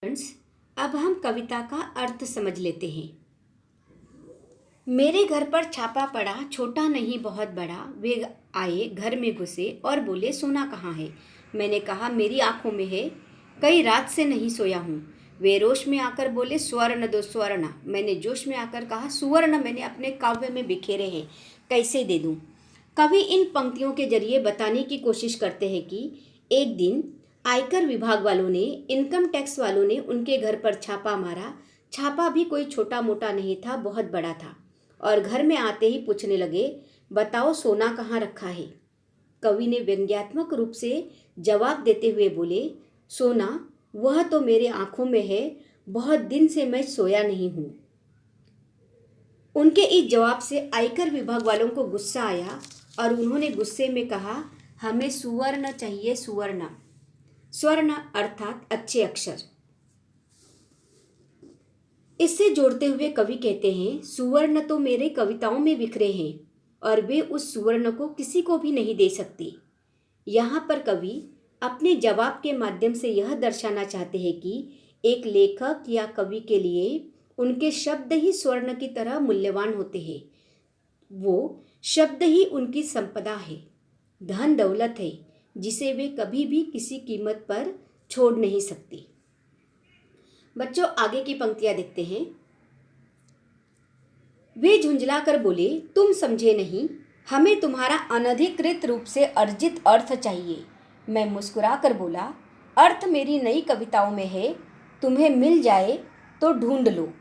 Friends, अब हम कविता का अर्थ समझ लेते हैं। मेरे घर पर छापा पड़ा, छोटा नहीं बहुत बड़ा। वे आए, घर में घुसे और बोले, सोना कहाँ है? मैंने कहा, मेरी आंखों में है, कई रात से नहीं सोया हूँ। वे रोश में आकर बोले, स्वर्ण दो स्वर्ण। मैंने जोश में आकर कहा, सुवर्ण मैंने अपने काव्य में बिखेरे हैं, कैसे दे दूँ? कवि इन पंक्तियों के जरिए बताने की कोशिश करते हैं कि एक दिन आयकर विभाग वालों ने, इनकम टैक्स वालों ने उनके घर पर छापा मारा। छापा भी कोई छोटा मोटा नहीं था, बहुत बड़ा था। और घर में आते ही पूछने लगे, बताओ सोना कहाँ रखा है? कवि ने व्यंग्यात्मक रूप से जवाब देते हुए बोले, सोना वह तो मेरे आंखों में है, बहुत दिन से मैं सोया नहीं हूँ। उनके इस जवाब से आयकर विभाग वालों को गुस्सा आया और उन्होंने गुस्से में कहा, हमें सुवर्ण चाहिए, सुवर्ण। स्वर्ण अर्थात अच्छे अक्षर। इससे जोड़ते हुए कवि कहते हैं, सुवर्ण तो मेरे कविताओं में बिखरे हैं और वे उस सुवर्ण को किसी को भी नहीं दे सकती। यहाँ पर कवि अपने जवाब के माध्यम से यह दर्शाना चाहते हैं कि एक लेखक या कवि के लिए उनके शब्द ही स्वर्ण की तरह मूल्यवान होते हैं। वो शब्द ही उनकी संपदा है, धन दौलत है, जिसे वे कभी भी किसी कीमत पर छोड़ नहीं सकती। बच्चों, आगे की पंक्तियां देखते हैं। वे झुंझलाकर बोले, तुम समझे नहीं, हमें तुम्हारा अनधिकृत रूप से अर्जित अर्थ चाहिए। मैं मुस्कुराकर बोला, अर्थ मेरी नई कविताओं में है, तुम्हें मिल जाए तो ढूंढ लो।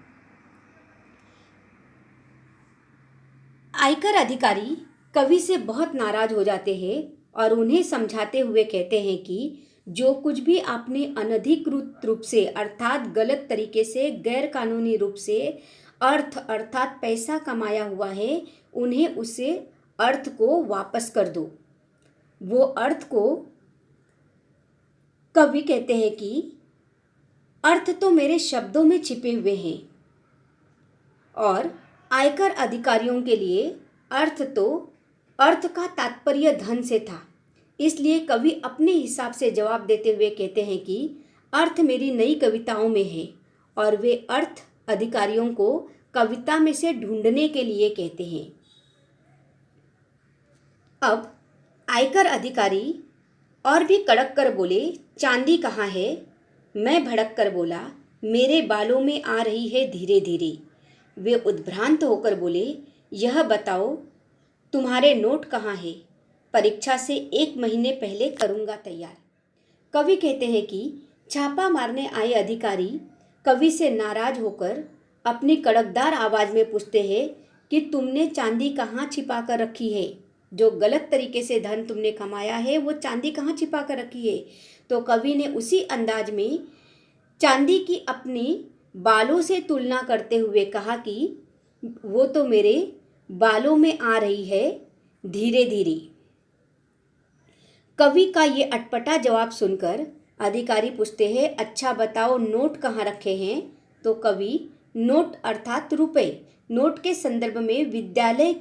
आयकर अधिकारी कवि से बहुत नाराज हो जाते हैं और उन्हें समझाते हुए कहते हैं कि जो कुछ भी आपने अनधिकृत रूप से अर्थात गलत तरीके से, गैर कानूनी रूप से अर्थ अर्थात पैसा कमाया हुआ है, उन्हें उसे अर्थ को वापस कर दो। वो अर्थ को कवि कहते हैं कि अर्थ तो मेरे शब्दों में छिपे हुए हैं और आयकर अधिकारियों के लिए अर्थ का तात्पर्य धन से था। इसलिए कवि अपने हिसाब से जवाब देते हुए कहते हैं कि अर्थ मेरी नई कविताओं में है और वे अर्थ अधिकारियों को कविता में से ढूंढने के लिए कहते हैं। अब आयकर अधिकारी और भी कड़क कर बोले, चांदी कहाँ है? मैं भड़क कर बोला, मेरे बालों में आ रही है धीरे धीरे। वे उद्भ्रांत होकर बोले, यह बताओ तुम्हारे नोट कहाँ है? परीक्षा से 1 महीने पहले करूँगा तैयार। कवि कहते हैं कि छापा मारने आए अधिकारी कवि से नाराज होकर अपनी कड़कदार आवाज़ में पूछते हैं कि तुमने चांदी कहाँ छिपा कर रखी है? जो गलत तरीके से धन तुमने कमाया है, वो चांदी कहाँ छिपा कर रखी है? तो कवि ने उसी अंदाज में चांदी की अपनी बालों से तुलना करते हुए कहा कि वो तो मेरे बालों में आ रही है धीरे धीरे। कवि का ये अटपटा जवाब सुनकर अधिकारी पूछते हैं, अच्छा बताओ नोट कहाँ रखे हैं? तो कवि नोट अर्थात रुपए, नोट के संदर्भ में विद्यालय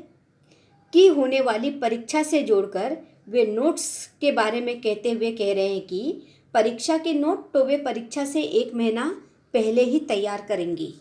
की होने वाली परीक्षा से जोड़कर वे नोट्स के बारे में कहते हुए कह रहे हैं कि परीक्षा के नोट तो वे परीक्षा से 1 महीना पहले ही तैयार करेंगी।